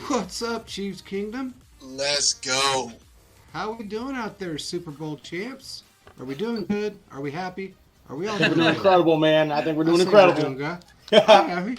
What's up, Chiefs Kingdom? Let's go. How we doing out there, Super Bowl champs? Are we doing good? Are we happy? Are we all I think doing we're doing good? incredible, man. I think we're doing I say we're incredible. doing good. I'm happy.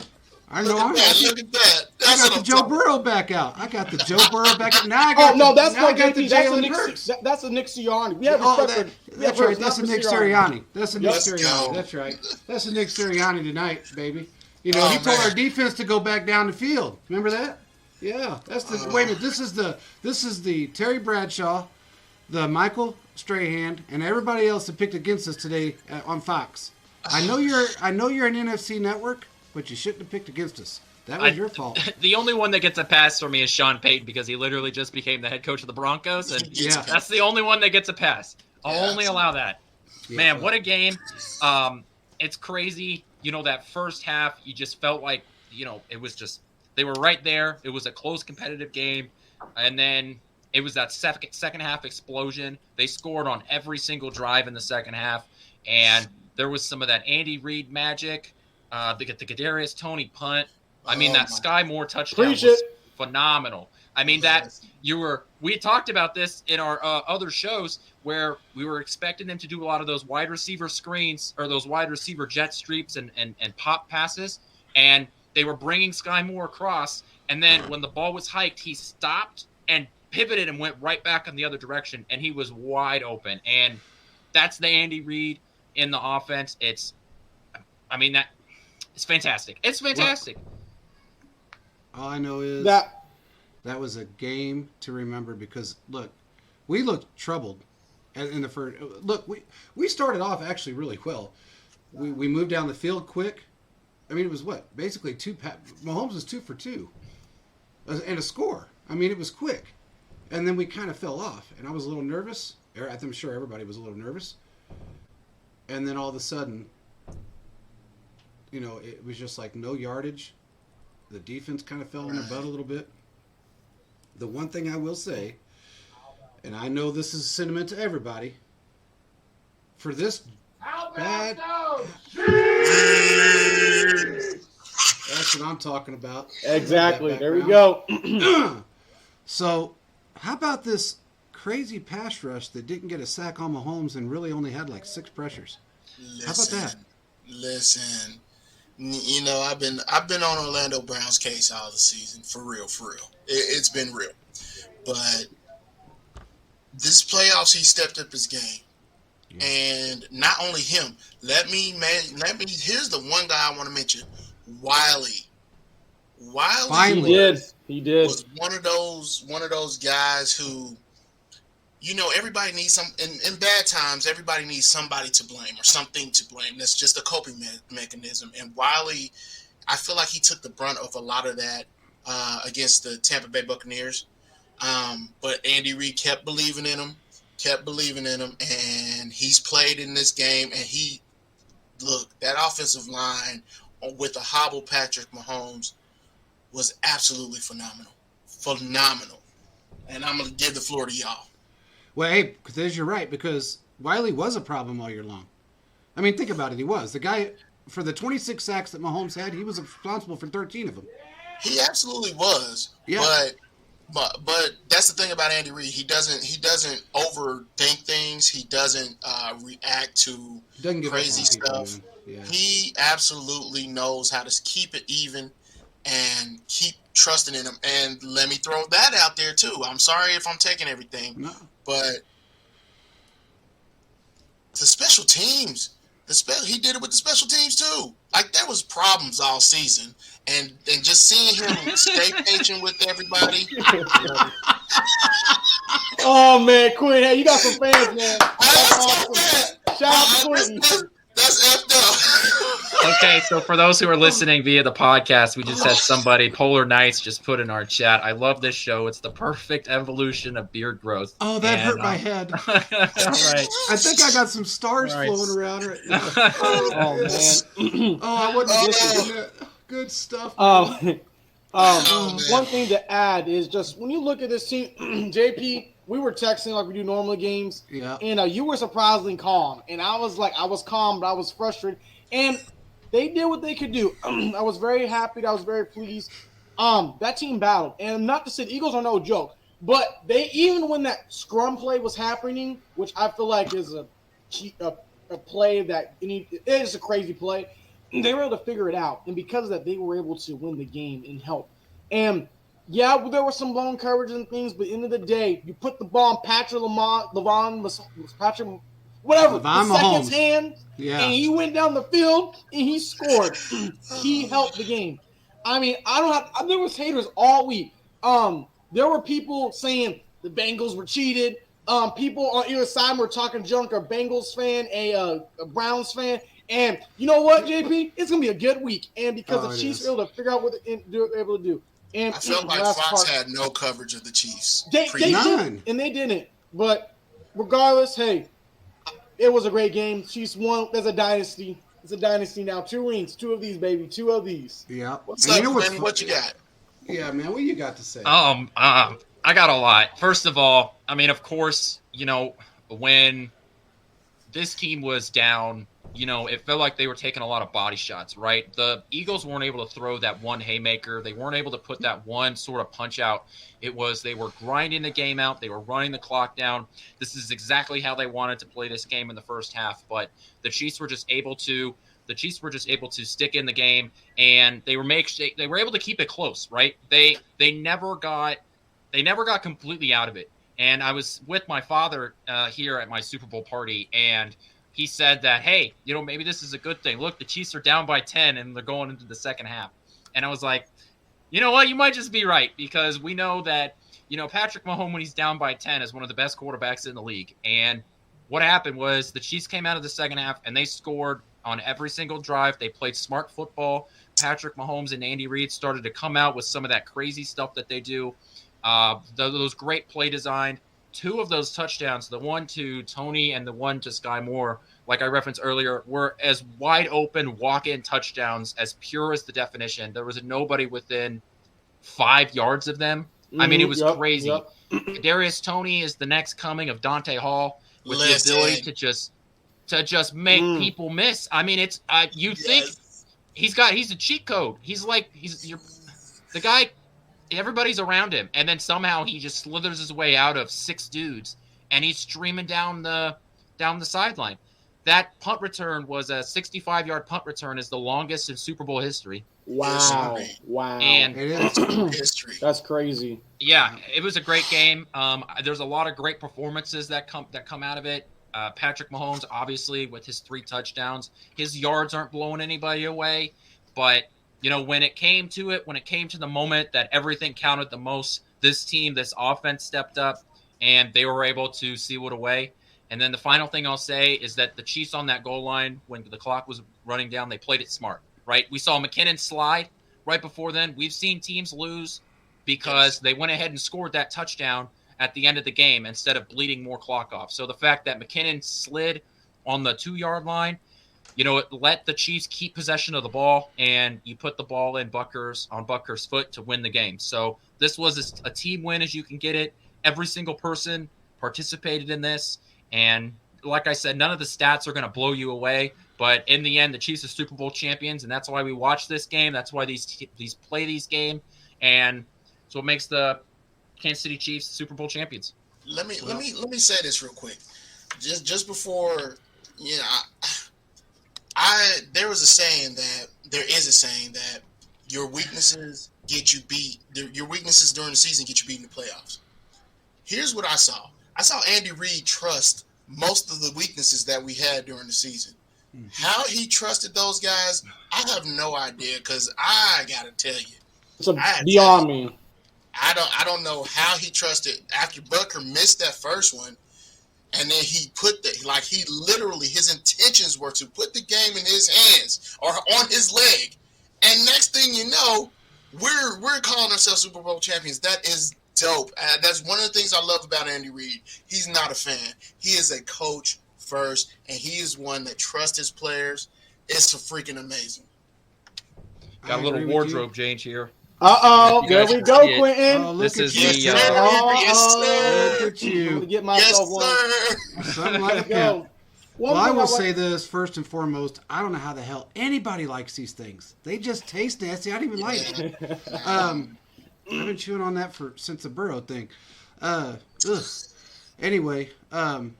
I know I'm happy. Look at that. I That's got what the I'm Joe talking Burrow back out. I got the Joe Burrow back out. Now I got Oh no, that's now I not got the JP. That's a Jalen Nick. Hurts. That's a Nick Sirianni. We have Oh, respect for. that's right. That's a Nick Sirianni. That's a Nick Let's Sirianni. go. That's right. That's a Nick Sirianni tonight, baby. You know, Oh, he told man. our defense to go back down the field. Remember that? Yeah. That's the. Wait a minute. This is the Terry Bradshaw, the Michael Strahan, and everybody else that picked against us today on Fox. I know you're an NFC network, but you shouldn't have picked against us. That was your fault. The only one that gets a pass for me is Sean Payton because he literally just became the head coach of the Broncos, and Yeah. that's the only one that gets a pass. I'll Yeah, only allow that. Yeah, Man, so- what a game! It's crazy. You know, that first half, you just felt like it was just they were right there. It was a close, competitive game, and then it was that second half explosion. They scored on every single drive in the second half, and there was some of that Andy Reid magic. The Kadarius Toney punt. I mean, that Sky Moore touchdown Preach was it. phenomenal. I mean, we talked about this in our other shows where we were expecting them to do a lot of those wide receiver screens or those wide receiver jet sweeps and pop passes, and they were bringing Sky Moore across, and then when the ball was hiked, he stopped and pivoted and went right back in the other direction, and he was wide open. And that's the Andy Reid in the offense. It's fantastic. It's fantastic. All I know is that was a game to remember because look, we looked troubled in the first. Look, we started off actually really well. We moved down the field quick. I mean, it was what basically Mahomes was 2 for 2, and a score. I mean, it was quick, and then we kind of fell off, and I was a little nervous. I'm sure everybody was a little nervous, and then all of a sudden, it was just like no yardage. The defense kind of fell in their butt a little bit. The one thing I will say, and I know this is a sentiment to everybody, for this bad... That's what I'm talking about. Exactly. There we go. So, how about this crazy pass rush that didn't get a sack on Mahomes and really only had like 6 pressures? How about that? Listen. I've been on Orlando Brown's case all the season, for real. It's been real, but this playoffs he stepped up his game, and not only him. Let me. Here's the one guy I want to mention, Wiley. Finally. He did. Was one of those guys who. Everybody needs in bad times, everybody needs somebody to blame or something to blame. That's just a coping mechanism. And Wiley, I feel like he took the brunt of a lot of that against the Tampa Bay Buccaneers. But Andy Reid kept believing in him, and he's played in this game. And that offensive line with a hobble Patrick Mahomes was absolutely phenomenal. And I'm going to give the floor to y'all. Well, hey, because you're right, because Wiley was a problem all year long. I mean, think about it. He was. The guy, for the 26 sacks that Mahomes had, he was responsible for 13 of them. He absolutely was. Yeah. But that's the thing about Andy Reid. He doesn't overthink things. He doesn't react to crazy stuff. Yeah. He absolutely knows how to keep it even and keep trusting in him. And let me throw that out there too. I'm sorry if I'm taking everything. No. But the special teams, he did it with the special teams too. Like there was problems all season, and just seeing him stay patient with everybody. Oh man, Quinn, hey, you got some fans, man. Shout out to Quinn. That's effed up. Okay, so for those who are listening via the podcast, we just had somebody, Polar Knights, just put in our chat. I love this show. It's the perfect evolution of beard growth. Oh, that hurt my head. All right. I think I got some stars flowing around right now. Oh man. I wasn't listening to that. Good stuff. One thing to add is just when you look at this team, JP, we were texting like we do normally games. Yeah. And you were surprisingly calm. And I was calm, but I was frustrated. And they did what they could do. I was very happy. I was very pleased. that team battled. And not to say the Eagles are no joke, but they, even when that scrum play was happening, which I feel like is a play that it is a crazy play, they were able to figure it out. And because of that, they were able to win the game and help. And yeah, there were some blown coverage and things, but at the end of the day, you put the ball in Patrick Mahomes' hand, and he went down the field and he scored. He helped the game. I mean, there was haters all week. There were people saying the Bengals were cheated. People on either side were talking junk. A Bengals fan, a Browns fan, and you know what, JP? It's gonna be a good week, and because the Chiefs were able to figure out what they're able to do. And I felt like Fox had no coverage of the Chiefs. They did, and they didn't. But regardless, hey, it was a great game. Chiefs won. There's a dynasty. It's a dynasty now. 2 rings. 2 of these, baby. 2 of these. Yeah. What's up, man? What you got? Yeah, man. What you got to say? I got a lot. First of all, I mean, of course, when this team was down, it felt like they were taking a lot of body shots, right? The Eagles weren't able to throw that one haymaker. They weren't able to put that one sort of punch out. They were grinding the game out. They were running the clock down. This is exactly how they wanted to play this game in the first half, but the Chiefs were just able to stick in the game, and they were able to keep it close, right? They never got completely out of it. And I was with my father here at my Super Bowl party, and he said that, hey, maybe this is a good thing. Look, the Chiefs are down by 10 and they're going into the second half. And I was like, you know what? You might just be right, because we know that, Patrick Mahomes, when he's down by 10, is one of the best quarterbacks in the league. And what happened was the Chiefs came out of the second half and they scored on every single drive. They played smart football. Patrick Mahomes and Andy Reid started to come out with some of that crazy stuff that they do. Those great play design. 2 of those touchdowns, the one to Tony and the one to Sky Moore, like I referenced earlier, were as wide open walk-in touchdowns, as pure as the definition. There was nobody within 5 yards of them. I mean, it was crazy. Yep. Darius Toney is the next coming of Dante Hall with the ability to just make people miss. I mean, it's think he's a cheat code. He's the guy. Everybody's around him, and then somehow he just slithers his way out of 6 dudes, and he's streaming down the sideline. That punt return was a 65-yard punt return, is the longest in Super Bowl history. Wow! And it is history. That's crazy. Yeah, it was a great game. There's a lot of great performances that come out of it. Patrick Mahomes, obviously, with his 3 touchdowns, his yards aren't blowing anybody away, but when it came to the moment that everything counted the most, this offense stepped up, and they were able to seal it away. And then the final thing I'll say is that the Chiefs on that goal line, when the clock was running down, they played it smart, right? We saw McKinnon slide right before then. We've seen teams lose because they went ahead and scored that touchdown at the end of the game instead of bleeding more clock off. So the fact that McKinnon slid on the 2-yard line, it let the Chiefs keep possession of the ball, and you put the ball in Butker's foot to win the game. So this was a team win as you can get it. Every single person participated in this, and like I said, none of the stats are going to blow you away. But in the end, the Chiefs are Super Bowl champions, and that's why we watch this game. That's why these play these games, and so it makes the Kansas City Chiefs Super Bowl champions. Let me say this real quick, just before there is a saying that your weaknesses get you beat. Your weaknesses during the season get you beat in the playoffs. Here's what I saw. I saw Andy Reid trust most of the weaknesses that we had during the season. Mm-hmm. How he trusted those guys, I have no idea, because I got to tell you. It's beyond me. I don't know how he trusted after Butker missed that first one. And then he his intentions were to put the game in his hands or on his leg. And next thing you know, we're calling ourselves Super Bowl champions. That is dope. That's one of the things I love about Andy Reid. He's not a fan. He is a coach first, and he is one that trusts his players. It's freaking amazing. Got a little wardrobe change here. There we go, Quentin. This is Yes, the sir. Look at you. I'm gonna get myself Yes, one. sir. Something like that. Well, I will say this first and foremost. I don't know how the hell anybody likes these things. They just taste nasty. I don't even like it. I've been chewing on that since the Burrow thing. Anyway, the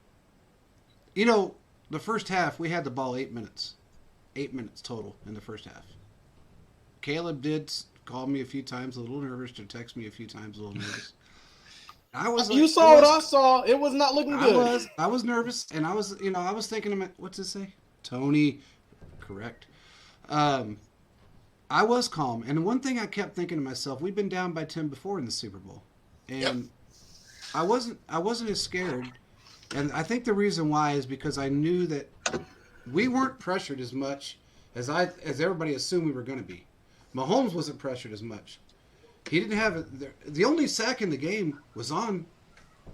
first half, we had the ball 8 minutes. 8 minutes total in the first half. Caleb did call me a few times, a little nervous, to text me a few times, a little nervous. You saw what I saw. It was not looking good. I was nervous, and I was thinking, what's it say? Tony, correct. I was calm, and one thing I kept thinking to myself, we've been down by 10 before in the Super Bowl, and I wasn't as scared, and I think the reason why is because I knew that we weren't pressured as much as everybody assumed we were going to be. Mahomes wasn't pressured as much. He didn't have it. The only sack in the game was on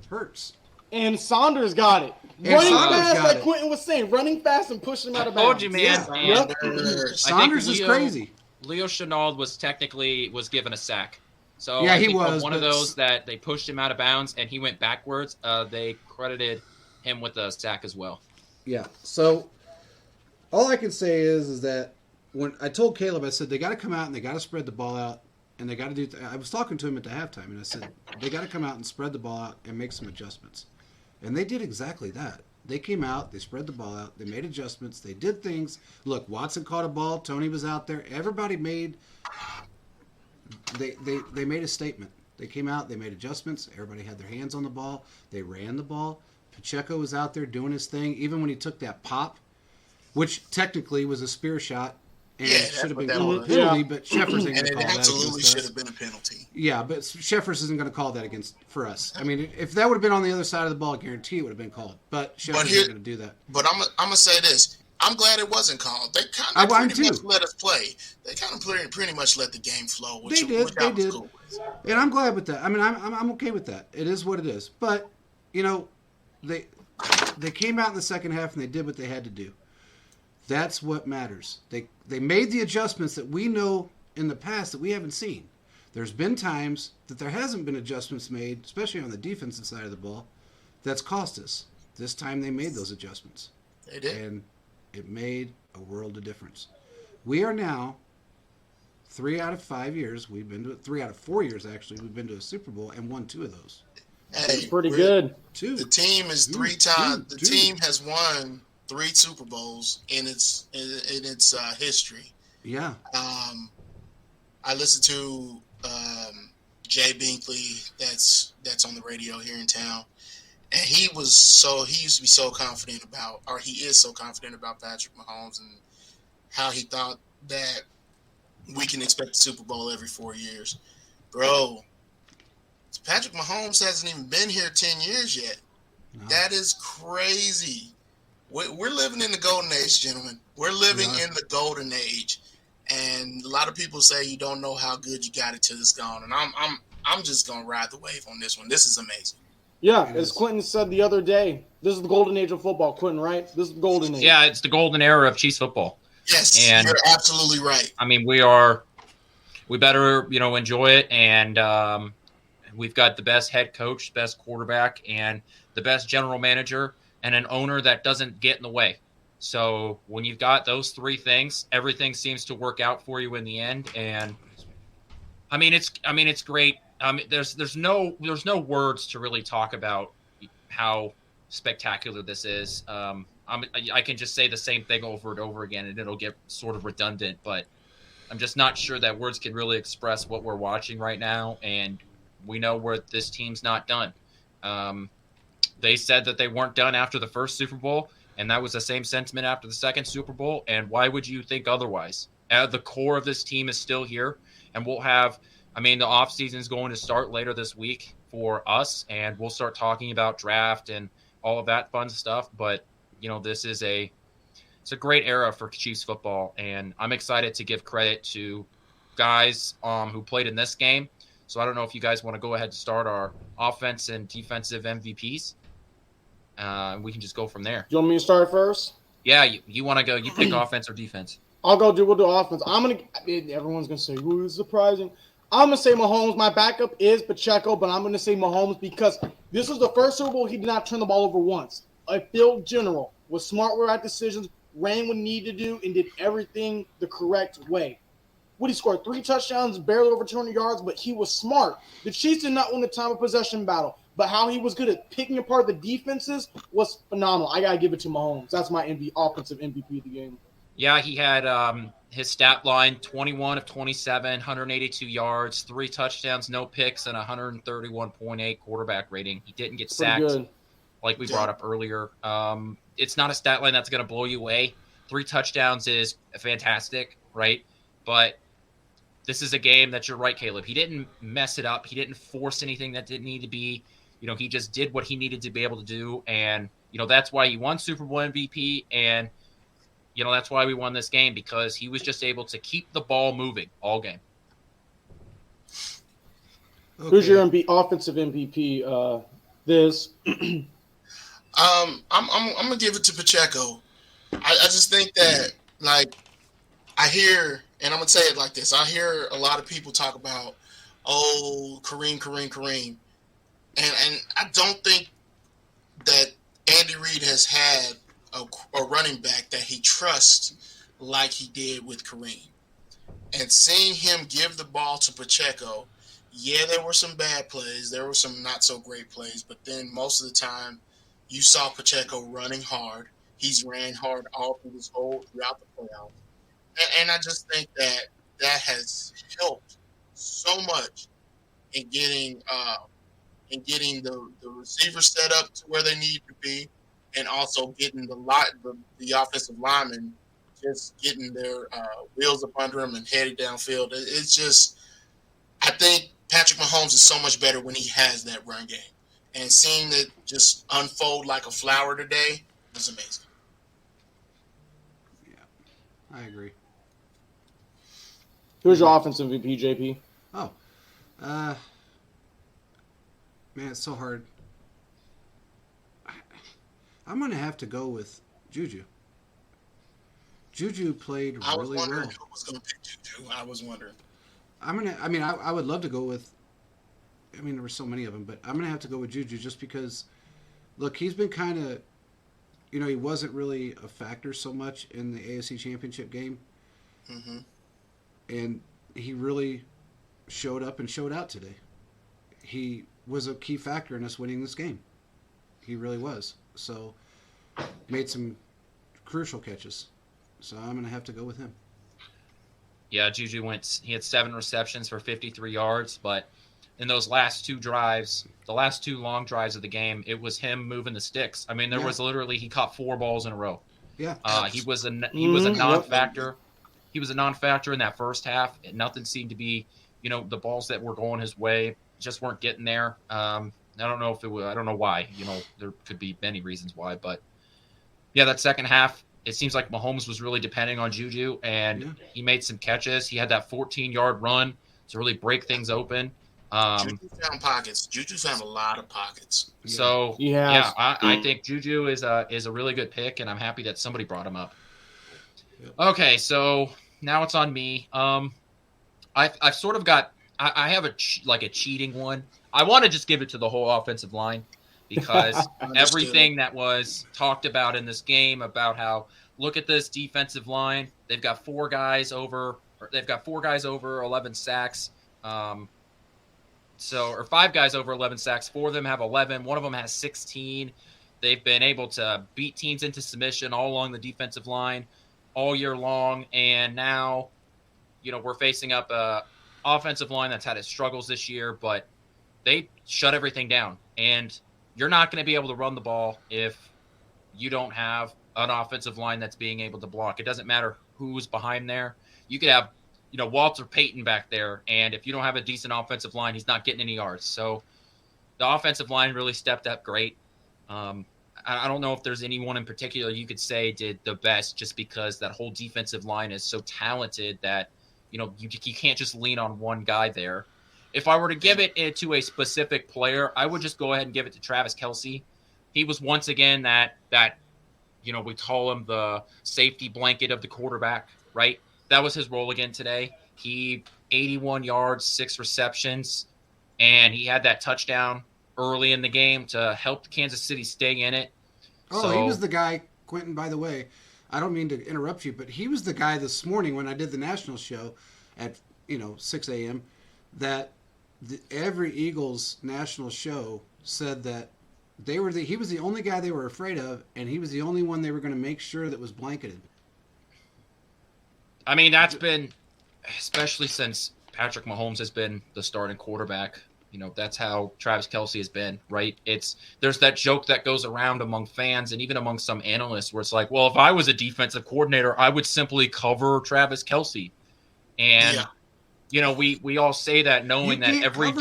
Hurts. And Saunders got it. Running fast, like Quentin was saying. Running fast and pushing him out of bounds. I told you, man. Yeah. Saunders is crazy. Leo Chennault was given a sack. So yeah, he was one of those that they pushed him out of bounds and he went backwards. They credited him with a sack as well. Yeah. So all I can say is that when I told Caleb, I said they got to come out and they got to spread the ball out. And they got to do. I was talking to him at the halftime, and I said they got to come out and spread the ball out and make some adjustments. And they did exactly that. They came out, they spread the ball out, they made adjustments, they did things. Look, Watson caught a ball, Tony was out there. Everybody made. They made a statement. They came out, they made adjustments. Everybody had their hands on the ball. They ran the ball. Pacheco was out there doing his thing. Even when he took that pop, which technically was a spear shot. And it should have been called a penalty, but Sheffers ain't going to call that. It absolutely should have been a penalty. Yeah, but Sheffers isn't going to call that for us. I mean, if that would have been on the other side of the ball, I guarantee it would have been called. But Sheffers isn't going to do that. But I'm going to say this. I'm glad it wasn't called. They kind of pretty much let us play. They kind of pretty much let the game flow. They did. Cool with. And I'm glad with that. I mean, I'm okay with that. It is what it is. But, they came out in the second half and they did what they had to do. That's what matters. They made the adjustments that we know in the past that we haven't seen. There's been times that there hasn't been adjustments made, especially on the defensive side of the ball, that's cost us. This time they made those adjustments. They did. And it made a world of difference. We are now 3 out of 5 years. We've been to it. 3 out of 4 years, actually. We've been to a Super Bowl and won 2 of those. That's pretty good. 2. The team is 3 times. The team has won 3 Super Bowls in its history. Yeah. I listened to Jay Binkley, that's on the radio here in town, and he used to be so confident about, or he is so confident about Patrick Mahomes and how he thought that we can expect the Super Bowl every 4 years. Bro, Patrick Mahomes hasn't even been here 10 years yet. No. That is crazy. We're living in the golden age, gentlemen. We're living in the golden age, and a lot of people say you don't know how good you got it till it's gone. And I'm just gonna ride the wave on this one. This is amazing. Yeah, as Quentin said the other day, this is the golden age of football, Quentin. Right? This is the golden age. Yeah, it's the golden era of Chiefs football. Yes, and you're absolutely right. I mean, we better enjoy it, and we've got the best head coach, best quarterback, and the best general manager. And an owner that doesn't get in the way. So when you've got those 3 things, everything seems to work out for you in the end. And it's great. There's no words to really talk about how spectacular this is. I can just say the same thing over and over again, and it'll get sort of redundant. But I'm just not sure that words can really express what we're watching right now. And we know where this team's not done. They said that they weren't done after the first Super Bowl, and that was the same sentiment after the second Super Bowl. And why would you think otherwise? The core of this team is still here, and we'll have – the offseason is going to start later this week for us, and we'll start talking about draft and all of that fun stuff. But, this is it's a great era for Chiefs football, and I'm excited to give credit to guys who played in this game. So I don't know if you guys want to go ahead and start our offense and defensive MVPs. We can just go from there. You want me to start first? Yeah, you want to go. You pick offense or defense. I'll go. We'll do offense. Everyone's going to say, "Ooh, it's surprising." I'm going to say Mahomes. My backup is Pacheco, but I'm going to say Mahomes because this is the first Super Bowl he did not turn the ball over once. A field general. was smart with right decisions, ran what he needed to do, and did everything the correct way. Woody scored 3 touchdowns, barely over 200 yards, but he was smart. The Chiefs did not win the time of possession battle, but how he was good at picking apart the defenses was phenomenal. I got to give it to Mahomes. That's my offensive MVP of the game. Yeah, he had his stat line, 21 of 27, 182 yards, 3 touchdowns, no picks, and 131.8 quarterback rating. He didn't get sacked, like we brought up earlier. It's not a stat line that's going to blow you away. 3 touchdowns is fantastic, right? But this is a game that you're right, Caleb. He didn't mess it up. He didn't force anything that didn't need to be. He just did what he needed to be able to do. And, that's why he won Super Bowl MVP. And, that's why we won this game, because he was just able to keep the ball moving all game. Okay. Who's your offensive MVP? This. I'm gonna give it to Pacheco. I just think that, like, I hear, and I'm gonna say it like this: I hear a lot of people talk about, Kareem, and I don't think that Andy Reid has had a running back that he trusts like he did with Kareem. And seeing him give the ball to Pacheco, yeah, there were some bad plays, there were some not so great plays, but then most of the time you saw Pacheco running hard. He's ran hard all throughout the playoffs. And I just think that has helped so much in getting the receivers set up to where they need to be, and also getting the offensive linemen just getting their wheels up under them and headed downfield. It's just, I think Patrick Mahomes is so much better when he has that run game. And seeing it just unfold like a flower today was amazing. Yeah, I agree. Who's your offensive MVP, JP? Oh, man, it's so hard. I'm going to have to go with Juju. Juju played really well. I was wondering who was going to pick Juju. I was wondering. I would love to go with, there were so many of them, but I'm going to have to go with Juju just because, look, he's been kind of, he wasn't really a factor so much in the AFC Championship game. Mm-hmm. And he really showed up and showed out today. He was a key factor in us winning this game. He really was. So, made some crucial catches. So, I'm going to have to go with him. Yeah, Juju he had 7 receptions for 53 yards, but in those last 2 drives, the last 2 long drives of the game, it was him moving the sticks. There was literally, he caught 4 balls in a row. Yeah. He was a non-factor. He was a non-factor in that first half. Nothing seemed to be, the balls that were going his way just weren't getting there. I don't know if it was, I don't know why. There could be many reasons why, but yeah, that second half, it seems like Mahomes was really depending on Juju, and he made some catches. He had that 14-yard run to really break things open. Juju found pockets. Juju found a lot of pockets. So I think Juju is a really good pick, and I'm happy that somebody brought him up. Yep. Okay, so now it's on me. I've sort of got. I have a cheating one. I want to just give it to the whole offensive line because everything that was talked about in this game about how look at this defensive line. They've got 4 guys over 11 sacks. Or 5 guys over 11 sacks. 4 of them have 11. One of them has 16. They've been able to beat teams into submission all along the defensive line all year long. And now, we're facing up a offensive line that's had its struggles this year, but they shut everything down. And you're not going to be able to run the ball if you don't have an offensive line that's being able to block. It doesn't matter who's behind there. You could have, Walter Payton back there, and if you don't have a decent offensive line, he's not getting any yards. So the offensive line really stepped up great. I don't know if there's anyone in particular you could say did the best just because that whole defensive line is so talented that, you can't just lean on one guy there. If I were to give it to a specific player, I would just go ahead and give it to Travis Kelce. He was once again that we call him the safety blanket of the quarterback, right? That was his role again today. He 81 yards, 6 receptions, and he had that touchdown early in the game to help Kansas City stay in it. Oh, so, he was the guy Quentin, by the way, I don't mean to interrupt you, but he was the guy this morning when I did the national show at 6 a.m. that every Eagles national show said that he was the only guy they were afraid of, and he was the only one they were going to make sure that was blanketed. I mean, that's been, especially since Patrick Mahomes has been the starting quarterback. That's how Travis Kelce has been, right? There's that joke that goes around among fans and even among some analysts where it's like, well, if I was a defensive coordinator, I would simply cover Travis Kelce. And, we all say that knowing that every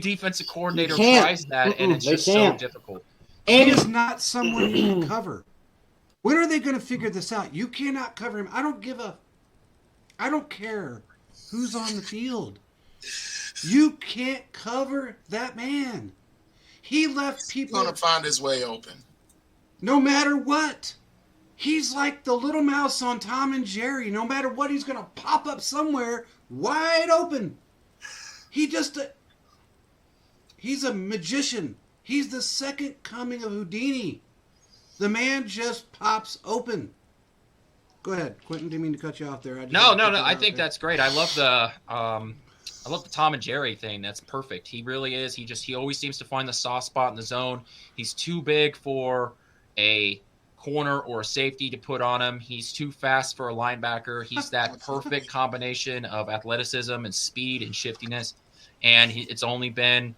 defensive coordinator tries that, and it's just so difficult. And it's not someone you can cover. When are they going to figure this out? You cannot cover him. I don't care who's on the field. You can't cover that man. He left people. He's going to find his way open. No matter what. He's like the little mouse on Tom and Jerry. No matter what, he's going to pop up somewhere wide open. He's a magician. He's the second coming of Houdini. The man just pops open. Go ahead, Quentin. Didn't mean to cut you off there. No. I think that's great. I love the Tom and Jerry thing. That's perfect. He really is. He always seems to find the soft spot in the zone. He's too big for a corner or a safety to put on him. He's too fast for a linebacker. He's that perfect combination of athleticism and speed and shiftiness. And it's only been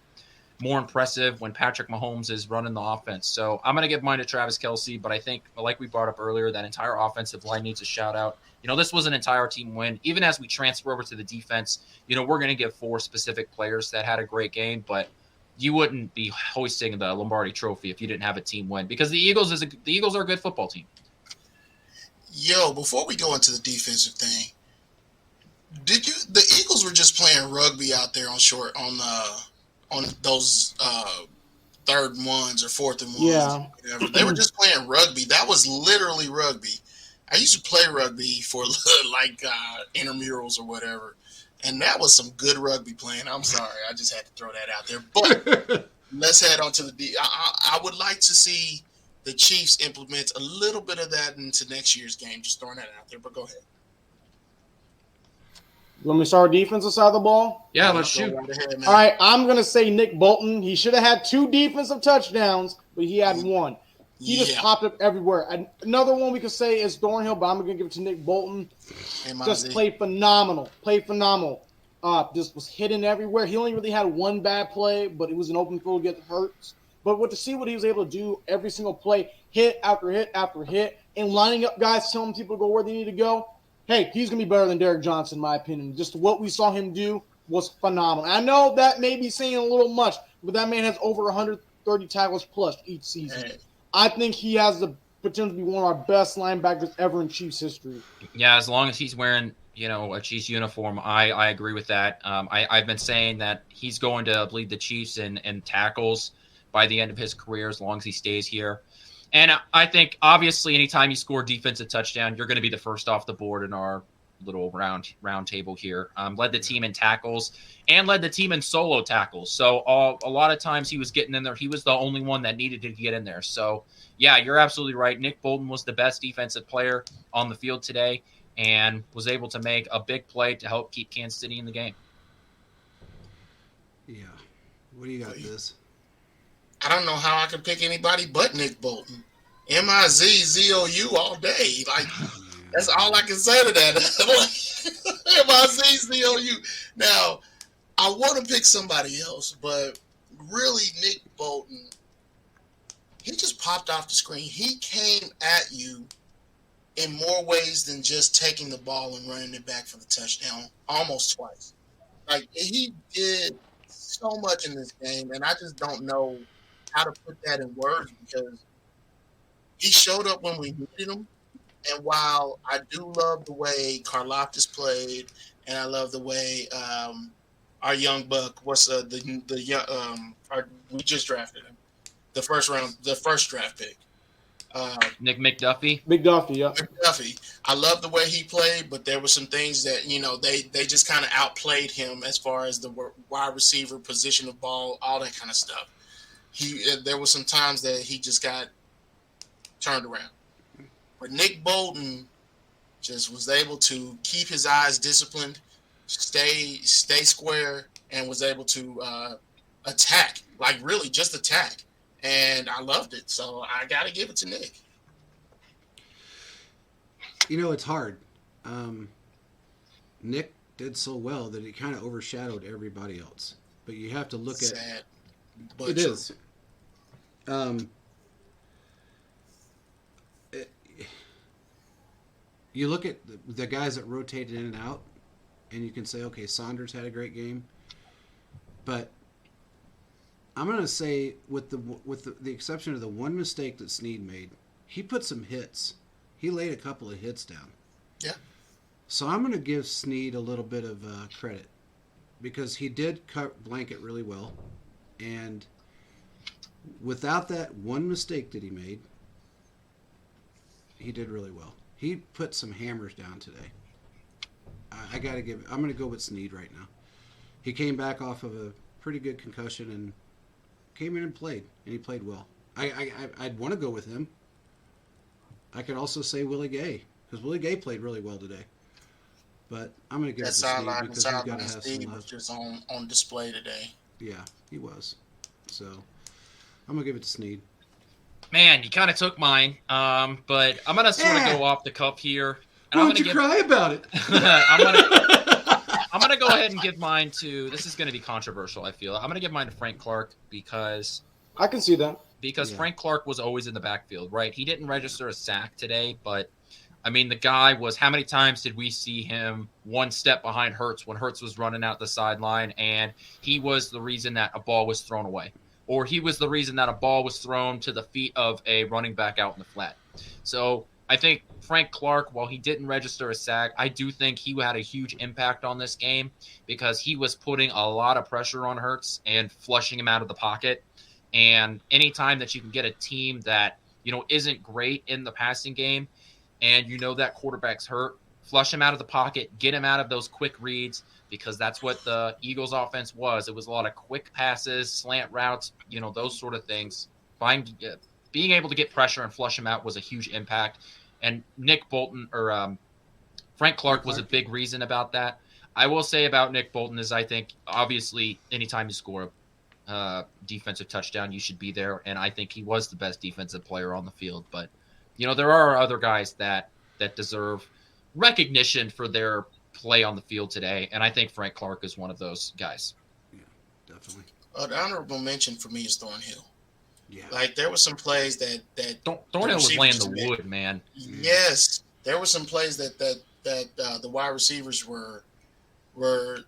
more impressive when Patrick Mahomes is running the offense. So I'm going to give mine to Travis Kelce, but I think, like we brought up earlier, that entire offensive line needs a shout out. This was an entire team win. Even as we transfer over to the defense, we're going to give 4 specific players that had a great game, but you wouldn't be hoisting the Lombardi trophy if you didn't have a team win, because the Eagles are a good football team. Yo, before we go into the defensive thing, the Eagles were just playing rugby out there on those 3rd and 1s or 4th and 1s. Yeah. Whatever. They were just playing rugby. That was literally rugby. I used to play rugby for intramurals or whatever, and that was some good rugby playing. I'm sorry, I just had to throw that out there. But let's head on to the I would like to see the Chiefs implement a little bit of that into next year's game. Just throwing that out there, but go ahead. Let me start defensive side of the ball. Yeah, let's shoot. Right ahead, man. All right, I'm going to say Nick Bolton. He should have had 2 defensive touchdowns, but he had 1. He just popped up everywhere. Another one we could say is Thornhill, but I'm going to give it to Nick Bolton. Just played phenomenal. Just was hidden everywhere. He only really had 1 bad play, but it was an open field to get hurt. But to see what he was able to do every single play, hit after hit after hit, and lining up guys, telling people to go where they need to go, hey, he's going to be better than Derek Johnson, in my opinion. Just what we saw him do was phenomenal. I know that may be saying a little much, but that man has over 130 tackles plus each season. Hey. I think he has the potential to be one of our best linebackers ever in Chiefs history. Yeah, as long as he's wearing, a Chiefs uniform, I agree with that. I've been saying that he's going to lead the Chiefs in tackles by the end of his career as long as he stays here. And I think, obviously, anytime you score defensive touchdown, you're going to be the first off the board in our little round table here. Led the team in tackles and led the team in solo tackles. So a lot of times he was getting in there. He was the only one that needed to get in there. So, yeah, you're absolutely right. Nick Bolton was the best defensive player on the field today and was able to make a big play to help keep Kansas City in the game. Yeah. What do you got, Liz? I don't know how I can pick anybody but Nick Bolton. MIZZOU all day. That's all I can say to that. MIZZOU. Now, I want to pick somebody else, but really Nick Bolton, he just popped off the screen. He came at you in more ways than just taking the ball and running it back for the touchdown almost twice. He did so much in this game, and I just don't know how to put that in words because he showed up when we needed him. And while I do love the way Karlaftis played, and I love the way our young buck, we just drafted him, the first draft pick, Nick McDuffie. Yeah. McDuffie. I love the way he played, but there were some things that they just kind of outplayed him as far as the wide receiver position of ball, all that kind of stuff. There were some times that he just got turned around. But Nick Bolton just was able to keep his eyes disciplined, stay square, and was able to attack, like really just attack. And I loved it. So I got to give it to Nick. It's hard. Nick did so well that he kind of overshadowed everybody else. But you have to look Sad, at it true. Is. You look at the guys that rotated in and out, and you can say, okay, Saunders had a great game, but I'm going to say, with the exception of the one mistake that Snead made, he put some hits. He laid a couple of hits down. Yeah. So I'm going to give Snead a little bit of credit because he did cut blanket really well, and without that one mistake that he made, he did really well. He put some hammers down today. I'm going to go with Snead right now. He came back off of a pretty good concussion and came in and played, and he played well. I'd want to go with him. I could also say Willie Gay, because Willie Gay played really well today. But I'm going to give it to Snead because he's got to have some Steve left. was just on display today. Yeah, he was. So I'm going to give it to Snead. Man, you kind of took mine, but I'm going to sort of go off the cuff here. And Why don't you cry about it? I'm going to go ahead and give mine to – this is going to be controversial, I feel. I'm going to give mine to Frank Clark because – I can see that. Because Frank Clark was always in the backfield, right? He didn't register a sack today, but, I mean, the guy was – how many times did we see him one step behind Hurts when Hurts was running out the sideline, and he was the reason that a ball was thrown away? Or he was the reason that a ball was thrown to the feet of a running back out in the flat. So I think Frank Clark, while he didn't register a sack, I do think he had a huge impact on this game because he was putting a lot of pressure on Hurts and flushing him out of the pocket. And anytime that you can get a team that, isn't great in the passing game and that quarterback's hurt, flush him out of the pocket, get him out of those quick reads, because that's what the Eagles' offense was. It was a lot of quick passes, slant routes, those sort of things. Being able to get pressure and flush him out was a huge impact. And Nick Bolton or Frank Clark was a big reason about that. I will say about Nick Bolton is I think, obviously, anytime you score a defensive touchdown, you should be there. And I think he was the best defensive player on the field. But, there are other guys that deserve recognition for their play on the field today, and I think Frank Clark is one of those guys. Yeah, definitely. The honorable mention for me is Thornhill. Yeah, like there were some plays that Thornhill was laying the wood, man. Yes, there were some plays that the wide receivers were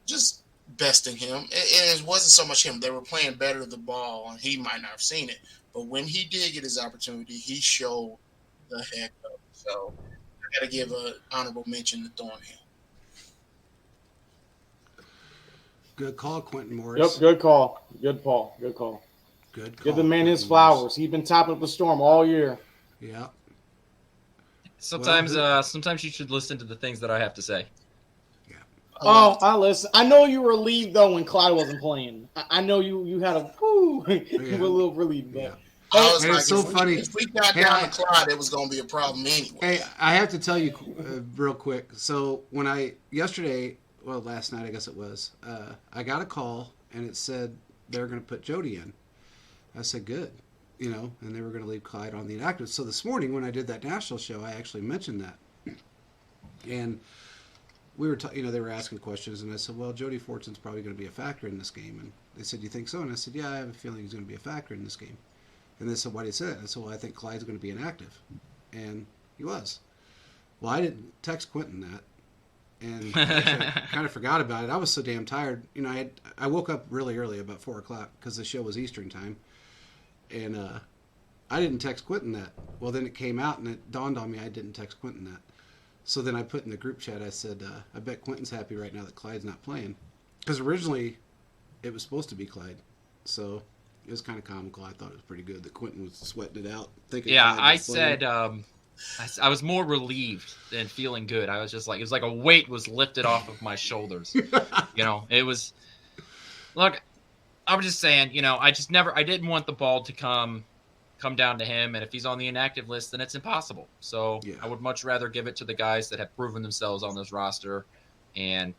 just besting him, and it wasn't so much him. They were playing better the ball, and he might not have seen it, but when he did get his opportunity, he showed the heck up. So I got to give an honorable mention to Thornhill. Good call, Quentin Morris. Yep, good call. Good call. Good call. Good call. Give the man his flowers. He's been topping up the storm all year. Yeah. Sometimes you should listen to the things that I have to say. Yeah. I listen. I know you were relieved, though, when Clyde wasn't playing. I know you had a whoo. You were a little relieved, but. Yeah. I was like, it's so funny. If we got down to Clyde, it was going to be a problem anyway. Hey, I have to tell you real quick. So when last night I guess it was, I got a call and it said they're going to put Jody in. I said, good, and they were going to leave Clyde on the inactive. So this morning when I did that national show, I actually mentioned that. And we were, they were asking questions, and I said, well, Jody Fortson's probably going to be a factor in this game. And they said, you think so? And I said, yeah, I have a feeling he's going to be a factor in this game. And they said, why do you say that? I said, well, I think Clyde's going to be inactive. And he was. Well, I didn't text Quentin that. And actually, I kind of forgot about it. I was so damn tired. I woke up really early, about 4 o'clock, because the show was Eastern time. And I didn't text Quentin that. Well, then it came out, and it dawned on me I didn't text Quentin that. So then I put in the group chat, I said, I bet Quentin's happy right now that Clyde's not playing. Because originally it was supposed to be Clyde. So it was kind of comical. I thought it was pretty good that Quentin was sweating it out. I said I was more relieved than feeling good. I was just like, it was like a weight was lifted off of my shoulders. It was. Look, I was just saying, I didn't want the ball to come come down to him. And if he's on the inactive list, then it's impossible. So I would much rather give it to the guys that have proven themselves on this roster. And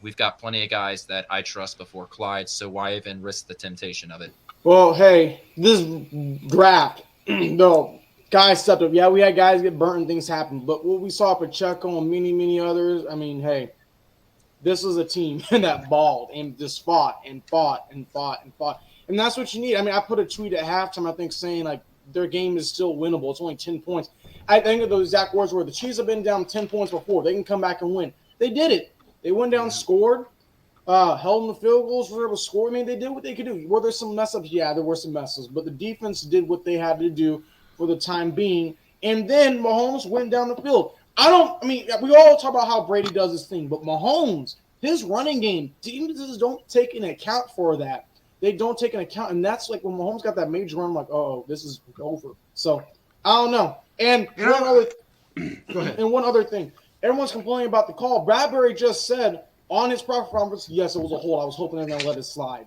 we've got plenty of guys that I trust before Clyde. So why even risk the temptation of it? Well, hey, this draft, no, guys stepped up. Yeah, we had guys get burnt and things happen. But what we saw Pacheco and many others, I mean, hey, this was a team that balled and just fought. And that's what you need. I mean, I put a tweet at halftime, I think, saying, like, their game is still winnable. It's only 10 points. I think of those exact words where the Chiefs have been down 10 points before. They can come back and win. They did it. They went down, scored, held in the field goals, were able to score. I mean, they did what they could do. Were there some mess-ups? Yeah, there were some mess-ups. But the defense did what they had to do for the time being. And then Mahomes went down the field. We all talk about how Brady does his thing, but Mahomes, his running game, teams don't take into account for that. They don't take into account, and that's like when Mahomes got that major run, I'm like, oh, this is over. So, I don't know. And one other thing. Everyone's complaining about the call. Bradbury just said on his press conference, yes, it was a hold. I was hoping they're going to let it slide.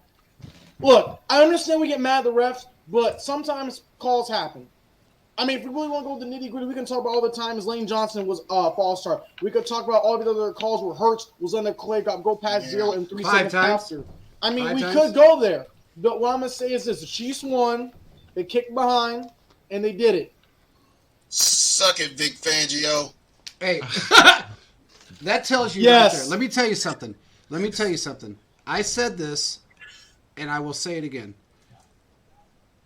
Look, I understand we get mad at the refs, but sometimes calls happen. I mean, if we really want to go to the nitty-gritty, we can talk about all the times Lane Johnson was false start. We could talk about all the other calls where Hurts was on the Clay, got go past 0 and 3 seconds after. I mean, we could go there. But what I'm going to say is this. The Chiefs won. They kicked behind, and they did it. Suck it, Vic Fangio. Hey, that tells you right there. Let me tell you something. I said this, and I will say it again.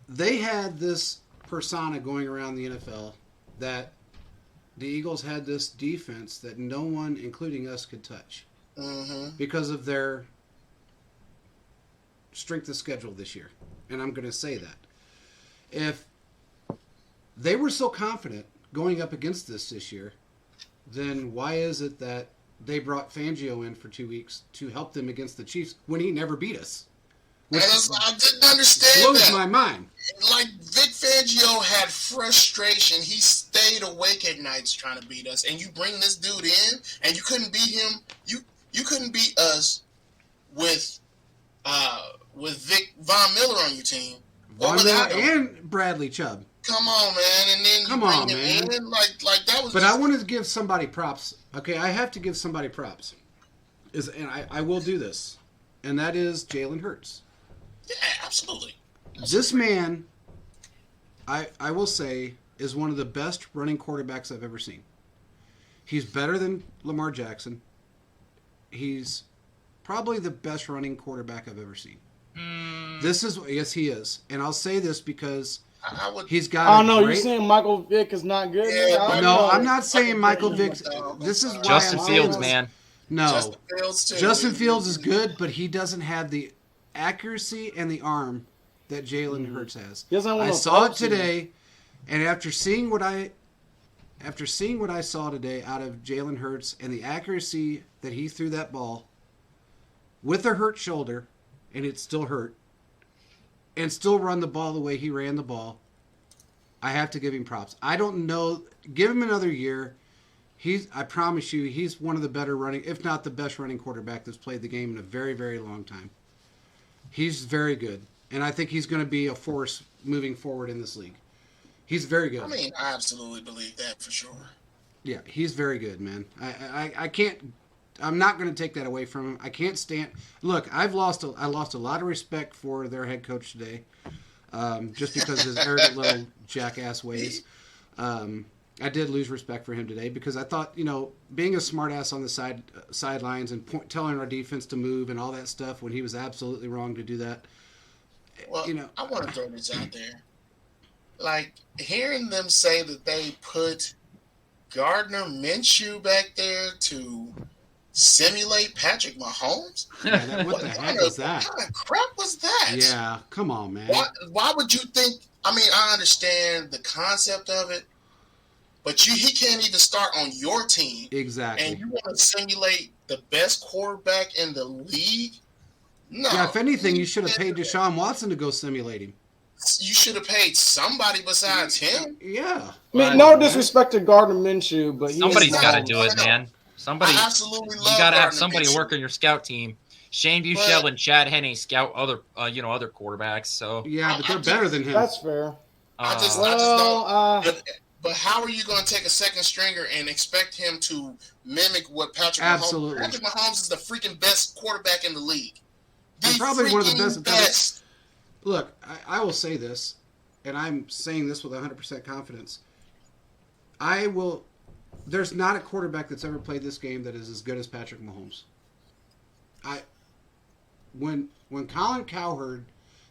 They had this persona going around the NFL that the Eagles had this defense that no one, including us, could touch because of their strength of schedule this year. And I'm going to say that. If they were so confident going up against this year, then why is it that they brought Fangio in for 2 weeks to help them against the Chiefs when he never beat us? I didn't understand blows that. My mind. Like, Vic Fangio had frustration. He stayed awake at nights trying to beat us. And you bring this dude in, and you couldn't beat him. You couldn't beat us with Vic Von Miller on your team. Von Miller and Bradley Chubb. Come on, man. And then you bring him in. Like that was. But I wanted to give somebody props. Okay, I have to give somebody props. And I will do this. And that is Jalen Hurts. Yeah, absolutely. This man, I will say, is one of the best running quarterbacks I've ever seen. He's better than Lamar Jackson. He's probably the best running quarterback I've ever seen. Yes, he is. And I'll say this because he's got. Oh no, you're saying Michael Vick is not good? Yeah, no, I'm not saying Michael Vick. This is why Justin Fields, man. No, Justin Fields is good, but he doesn't have the accuracy and the arm that Jalen Hurts has. I saw it today, and after seeing what I saw today out of Jalen Hurts and the accuracy that he threw that ball with a hurt shoulder, and it still hurt, and still run the ball the way he ran the ball, I have to give him props. I don't know. Give him another year. I promise you, he's one of the better running, if not the best running quarterback that's played the game in a very, very long time. He's very good. And I think he's going to be a force moving forward in this league. He's very good. I mean, I absolutely believe that for sure. Yeah, he's very good, man. I can't. I'm not going to take that away from him. I can't stand. Look, I lost a lot of respect for their head coach today, just because of his arrogant little jackass ways. I did lose respect for him today because I thought, being a smartass on the sidelines and telling our defense to move and all that stuff when he was absolutely wrong to do that. Well, I want to throw this out there. Like, hearing them say that they put Gardner Minshew back there to simulate Patrick Mahomes? Yeah, what the heck was that? What kind of crap was that? Yeah, come on, man. Why would you think? I mean, I understand the concept of it, but he can't even start on your team. Exactly. And you want to simulate the best quarterback in the league? No. Yeah, if anything, you should have paid Deshaun Watson to go simulate him. You should have paid somebody besides him. Yeah. I mean, no disrespect to Gardner Minshew, but somebody's got to do it, man. Somebody. I absolutely love. You got to have Gardner somebody Minshew. work on your scout team. Shane Buechele and Chad Henne scout other quarterbacks. So yeah, but they're better than him. That's fair. I just don't. But how are you going to take a second stringer and expect him to mimic what Patrick Mahomes? Patrick Mahomes is the freaking best quarterback in the league. Probably one of the best. Look, I will say this, and I'm saying this with 100% confidence. There's not a quarterback that's ever played this game that is as good as Patrick Mahomes. When Colin Cowherd,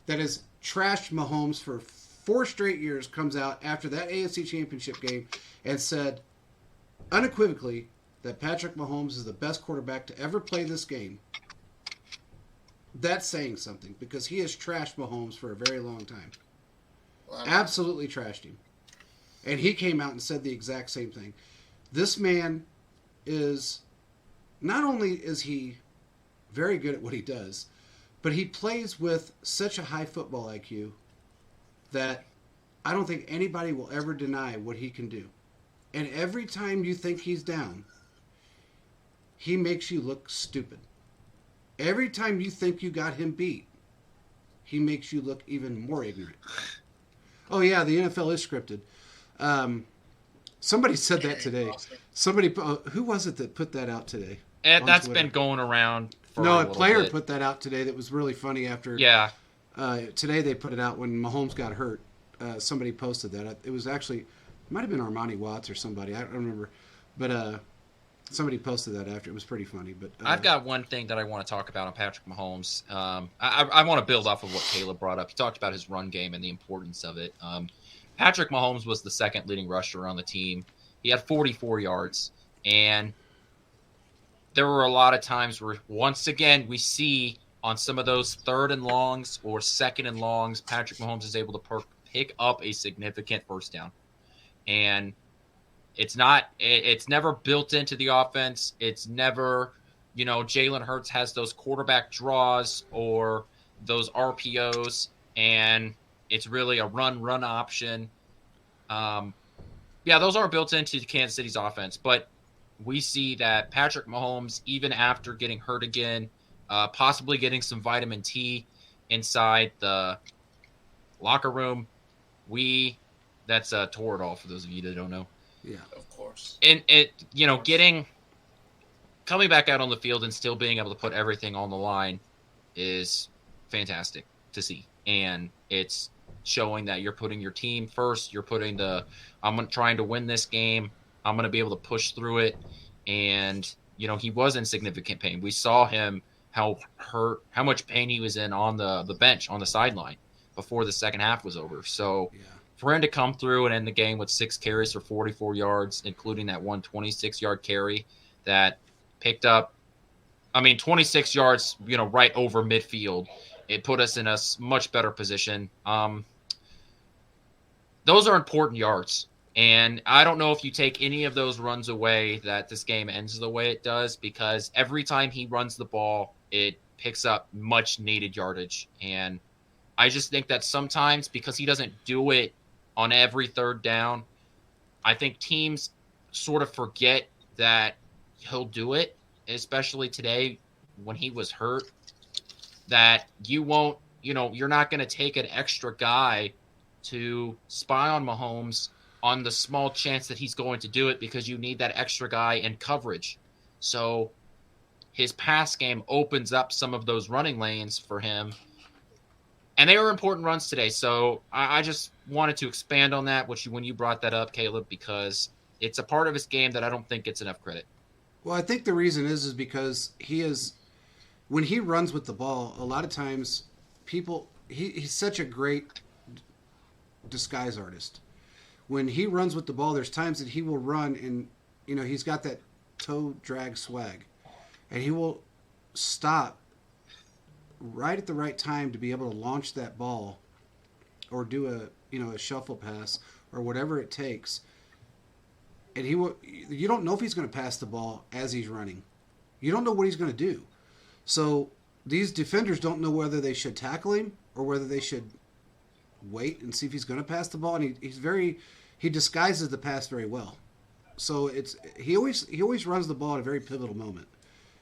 that has trashed Mahomes for 4 straight years, comes out after that AFC Championship game and said unequivocally that Patrick Mahomes is the best quarterback to ever play this game, that's saying something, because he has trashed Mahomes for a very long time. Wow. Absolutely trashed him. And he came out and said the exact same thing. This man is, not only is he very good at what he does, but he plays with such a high football IQ that I don't think anybody will ever deny what he can do. And every time you think he's down, he makes you look stupid. Every time you think you got him beat, he makes you look even more ignorant. Oh yeah, the NFL is scripted. Somebody said that today. Somebody, who was it that put that out today? That's Twitter? Been going around for a player bit. Put that out today that was really funny after. Yeah. Today they put it out when Mahomes got hurt. Somebody posted that. It was actually, it might have been Armani Watts or somebody. I don't remember. But somebody posted that after. It was pretty funny. But I've got one thing that I want to talk about on Patrick Mahomes. I want to build off of what Caleb brought up. He talked about his run game and the importance of it. Patrick Mahomes was the second leading rusher on the team. He had 44 yards. And there were a lot of times where, once again, we see on some of those 3rd and longs or 2nd and longs, Patrick Mahomes is able to pick up a significant first down. And it's never built into the offense. It's never, Jalen Hurts has those quarterback draws or those RPOs, and it's really a run option. Those aren't built into Kansas City's offense, but we see that Patrick Mahomes, even after getting hurt again, possibly getting some vitamin T inside the locker room, that's Toradol for those of you that don't know. Yeah, of course. And coming back out on the field and still being able to put everything on the line is fantastic to see. And it's showing that you're putting your team first. You're putting I'm trying to win this game. I'm going to be able to push through it. And, he was in significant pain. We saw him how much pain he was in on the bench, on the sideline before the second half was over. So for him to come through and end the game with 6 carries for 44 yards, including that one 26-yard carry that picked up, 26 yards, right over midfield. It put us in a much better position. Those are important yards. And I don't know if you take any of those runs away that this game ends the way it does, because every time he runs the ball, it picks up much needed yardage. And I just think that sometimes, because he doesn't do it on every 3rd down, I think teams sort of forget that he'll do it, especially today when he was hurt, that you won't, you're not going to take an extra guy to spy on Mahomes on the small chance that he's going to do it, because you need that extra guy in coverage. So his pass game opens up some of those running lanes for him. And they were important runs today. So I just wanted to expand on that, when you brought that up, Caleb, because it's a part of his game that I don't think gets enough credit. Well, I think the reason is because when he runs with the ball, a lot of times he's such a great disguise artist. When he runs with the ball, there's times that he will run and, he's got that toe drag swag, and he will stop right at the right time to be able to launch that ball or do a shuffle pass or whatever it takes. And you don't know if he's going to pass the ball as he's running. You don't know what he's going to do. So these defenders don't know whether they should tackle him or whether they should wait and see if he's going to pass the ball. And he disguises the pass very well. So he always runs the ball at a very pivotal moment.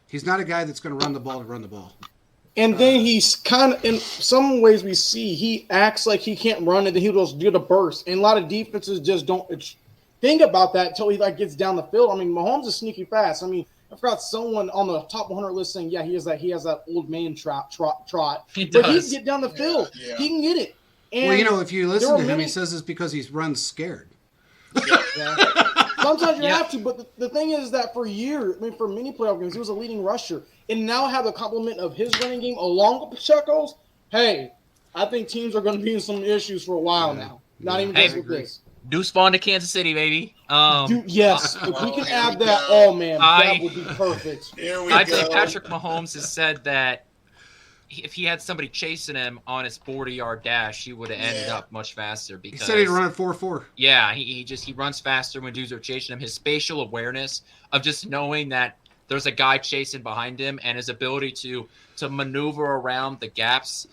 He's not a guy that's going to run the ball to run the ball. And then he's kind of, in some ways we see, he acts like he can't run and then he'll just do the burst. And a lot of defenses just don't think about that until he gets down the field. I mean, Mahomes is sneaky fast. I mean, I forgot someone on the top 100 list saying, yeah, he has that old man trot. But he can get down the field. Yeah. He can get it. And if you listen to him, he says it's because he's runs scared. Yeah. Sometimes you have to, but the thing is that for years, I mean, for many playoff games, he was a leading rusher. And now have the complement of his running game along with Pacheco's, hey, I think teams are going to be in some issues for a while now. Not even just with this. Deuce Vaughn to Kansas City, baby. Yes, if we can add that, that would be perfect. I'd say Patrick Mahomes has said that if he had somebody chasing him on his 40-yard dash, he would have ended up much faster. Because he said he'd run at 4.4. Yeah, he runs faster when dudes are chasing him. His spatial awareness of just knowing that there's a guy chasing behind him and his ability to maneuver around the gaps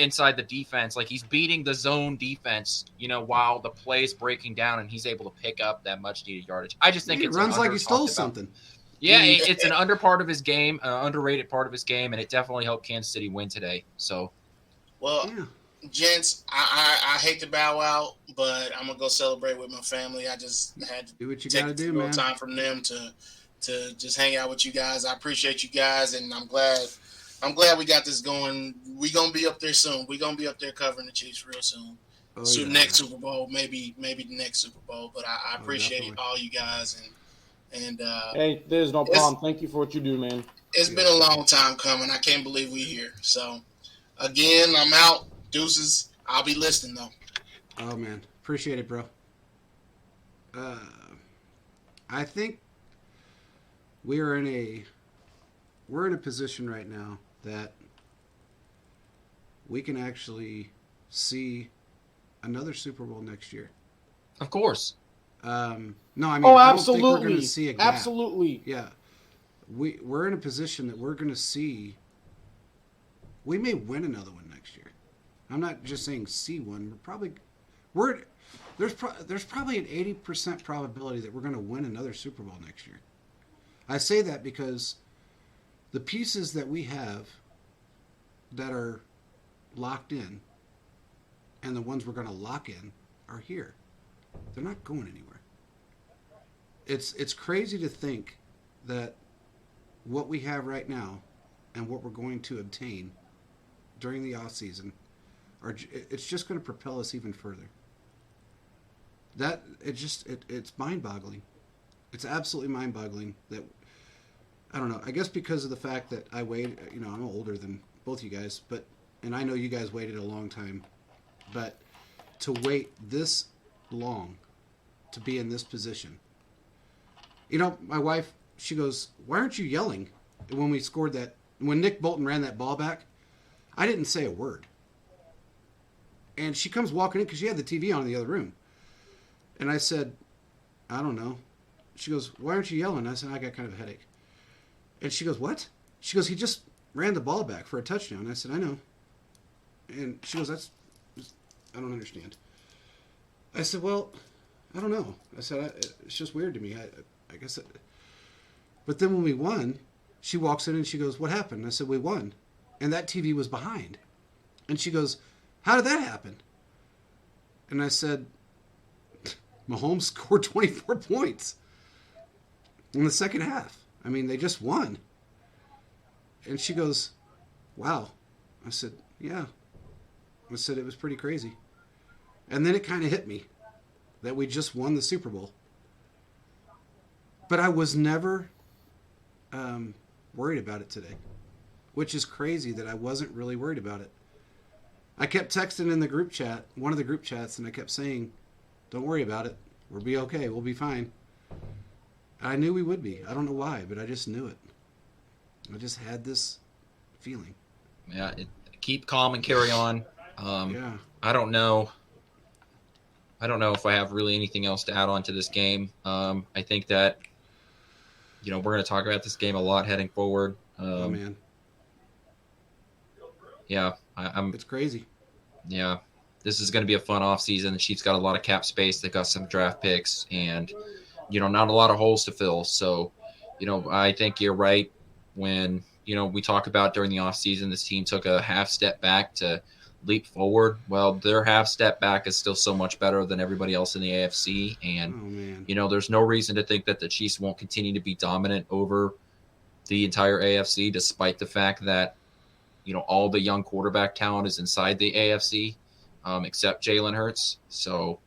inside the defense. Like he's beating the zone defense, while the play's breaking down and he's able to pick up that much needed yardage. I just think he runs like he stole something. Yeah, it's an under part of his game, underrated part of his game, and it definitely helped Kansas City win today. So, gents, I hate to bow out, but I'm gonna go celebrate with my family. I just had to do what you gotta do, man. Time from them to just hang out with you guys. I appreciate you guys, and I'm glad we got this going. We're gonna be up there soon. We're gonna be up there covering the Chiefs real soon. Next Super Bowl, maybe the next Super Bowl. But I appreciate all you guys and hey, there's no problem. Thank you for what you do, man. It's been a long time coming. I can't believe we're here. So again, I'm out. Deuces. I'll be listening though. Oh man, appreciate it, bro. I think we're in a position right now that we can actually see another Super Bowl next year. Of course. No, I mean, absolutely. I don't think we're going to see a gap. Absolutely. Yeah. We're in a position that we're going to see. We may win another one next year. I'm not just saying see one. There's probably an 80% probability that we're going to win another Super Bowl next year. I say that because the pieces that we have that are locked in and the ones we're going to lock in are here. They're not going anywhere. It's crazy to think that what we have right now and what we're going to obtain during the off season it's just going to propel us even further. It's mind-boggling. It's absolutely mind-boggling that I don't know. I guess because of the fact that I waited, I'm older than both you guys, and I know you guys waited a long time, but to wait this long to be in this position. My wife, she goes, "Why aren't you yelling?" When we scored when Nick Bolton ran that ball back, I didn't say a word. And she comes walking in because she had the TV on in the other room. And I said, "I don't know." She goes, "Why aren't you yelling?" I said, "I got kind of a headache." And she goes, "What?" She goes, "He just ran the ball back for a touchdown." I said, "I know." And she goes, I don't understand." I said, "Well, I don't know." I said, "It's just weird to me. I guess." But then when we won, she walks in and she goes, "What happened?" I said, "We won." And that TV was behind. And she goes, "How did that happen?" And I said, "Mahomes scored 24 points in the second half. I mean, they just won." And she goes, "Wow." I said, "Yeah." I said, "It was pretty crazy." And then it kind of hit me that we just won the Super Bowl. But I was never worried about it today, which is crazy that I wasn't really worried about it. I kept texting in the group chat, one of the group chats, and I kept saying, "Don't worry about it. We'll be okay. We'll be fine." I knew we would be. I don't know why, but I just knew it. I just had this feeling. Yeah, keep calm and carry on. Yeah. I don't know if I have really anything else to add on to this game. I think that, we're going to talk about this game a lot heading forward. Oh, man. Yeah. It's crazy. Yeah. This is going to be a fun offseason. The Chiefs got a lot of cap space. They got some draft picks and, not a lot of holes to fill. So, I think you're right when we talk about during the offseason, this team took a half step back to leap forward. Well, their half step back is still so much better than everybody else in the AFC. And, there's no reason to think that the Chiefs won't continue to be dominant over the entire AFC, despite the fact that, all the young quarterback talent is inside the AFC, except Jalen Hurts. So,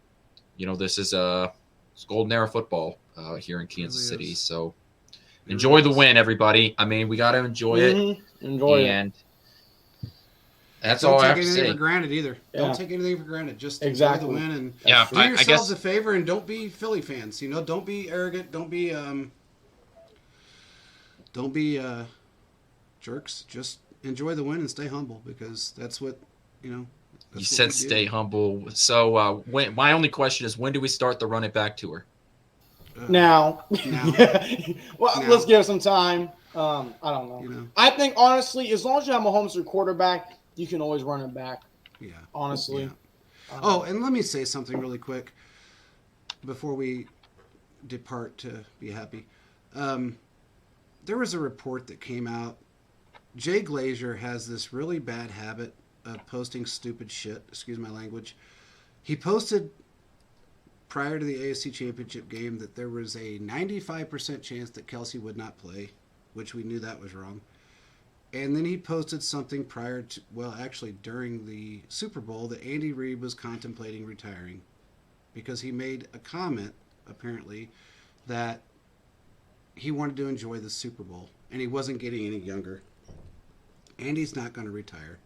this is it's golden era football here in Kansas City. So enjoy the win, everybody. I mean, we got to enjoy it. Enjoy it. That's Don't all I take have to anything say. for granted either. Yeah. Don't take anything for granted. Just exactly. enjoy the win and do yourselves a favor and don't be Philly fans. Don't be arrogant. Don't be jerks. Just enjoy the win and stay humble because that's what You said stay humble. So my only question is, when do we start the Run It Back tour? Now. Well, now. Let's give it some time. I don't know. I think, honestly, as long as you have Mahomes as your quarterback, you can always run it back. Yeah. Honestly. Yeah. And let me say something really quick before we depart to be happy. There was a report that came out. Jay Glazer has this really bad habit of posting stupid shit. Excuse my language. He posted prior to the AFC Championship game that there was a 95% chance that Kelsey would not play, which we knew that was wrong. And then he posted something during the Super Bowl that Andy Reid was contemplating retiring because he made a comment, apparently, that he wanted to enjoy the Super Bowl and he wasn't getting any younger. Andy's not going to retire.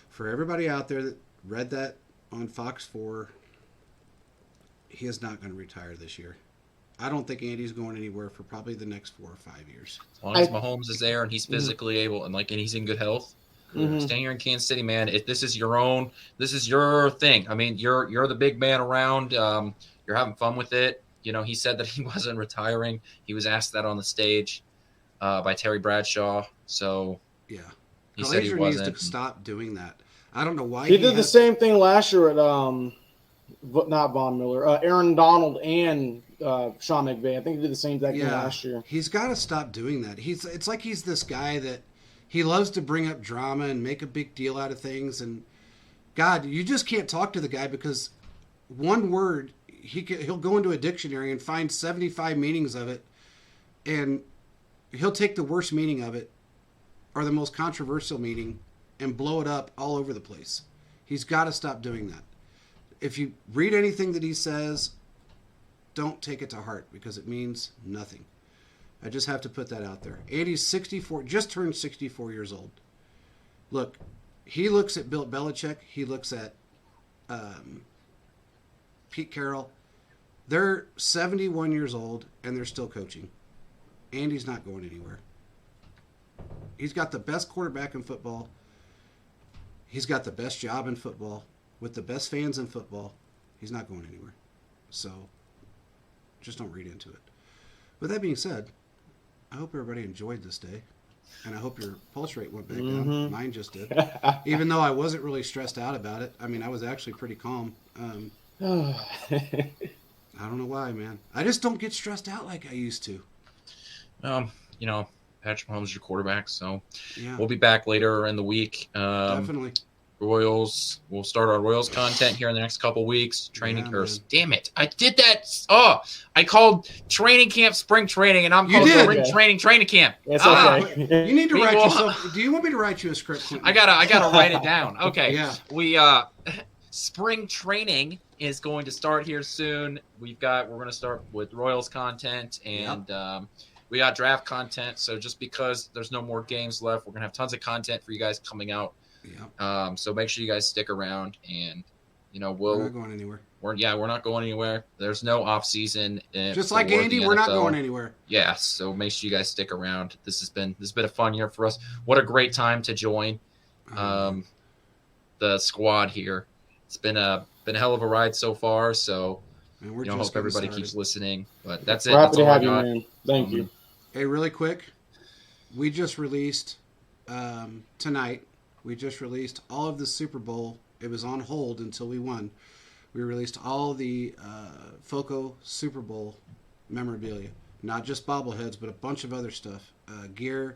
For everybody out there that read that on Fox 4, he is not going to retire this year. I don't think Andy's going anywhere for probably the next 4 or 5 years. As long as Mahomes is there and he's physically able and he's in good health, staying here in Kansas City, man. This is your thing. I mean, you're the big man around. You're having fun with it. He said that he wasn't retiring. He was asked that on the stage by Terry Bradshaw. So yeah, he said he wasn't. Needs to stop doing that. I don't know why he did the same thing last year at not Von Miller, Aaron Donald and Sean McVay. I think he did the same thing last year. He's got to stop doing that. It's like he's this guy that he loves to bring up drama and make a big deal out of things. And God, you just can't talk to the guy because one word he'll go into a dictionary and find 75 meanings of it, and he'll take the worst meaning of it or the most controversial meaning and blow it up all over the place. He's got to stop doing that. If you read anything that he says, don't take it to heart because it means nothing. I just have to put that out there. Andy's 64, just turned 64 years old. Look, he looks at Bill Belichick. He looks at Pete Carroll. They're 71 years old and they're still coaching. Andy's not going anywhere. He's got the best quarterback in football. He's got the best job in football with the best fans in football. He's not going anywhere. So just don't read into it. With that being said, I hope everybody enjoyed this day. And I hope your pulse rate went back down. Mine just did. Even though I wasn't really stressed out about it. I mean, I was actually pretty calm. I don't know why, man. I just don't get stressed out like I used to. Patrick Mahomes is your quarterback, so yeah. We'll be back later in the week. Definitely. Royals. We'll start our Royals content here in the next couple weeks. Training course. Damn it. I did that. Oh, I called training camp spring training, and I'm calling spring training camp. It's okay. You need to write yourself. Do you want me to write you a script, Clinton? I gotta write it down. Okay. Yeah. We spring training is going to start here soon. We're gonna start with Royals content and we got draft content. So just because there's no more games left, we're gonna have tons of content for you guys coming out. Yeah. So make sure you guys stick around, and we're not going anywhere. We're not going anywhere. There's no off season. Just like Andy, we're not going anywhere. Yeah. So make sure you guys stick around. This has been a fun year for us. What a great time to join the squad here. It's been a hell of a ride so far. So hope everybody keeps listening. But that's it. We're That's happy to all have I got. you, man. Thank you. Hey, really quick, we just released tonight. We just released all of the Super Bowl. It was on hold until we won. We released all the FOCO Super Bowl memorabilia. Not just bobbleheads, but a bunch of other stuff. Gear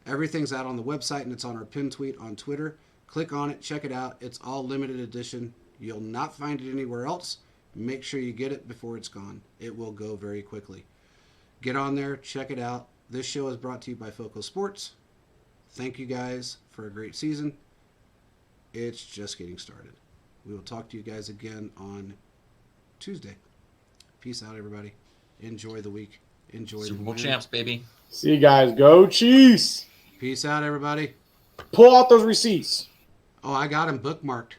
Everything's out on the website, and it's on our pinned tweet on Twitter. Click on it. Check it out. It's all limited edition. You'll not find it anywhere else. Make sure you get it before it's gone. It will go very quickly. Get on there. Check it out. This show is brought to you by Foco Sports. Thank you guys for a great season. It's just getting started. We will talk to you guys again on Tuesday. Peace out, everybody. Enjoy the week. Enjoy Super Bowl champs, baby. See you guys. Go Chiefs. Peace out, everybody. Pull out those receipts. Oh, I got them bookmarked.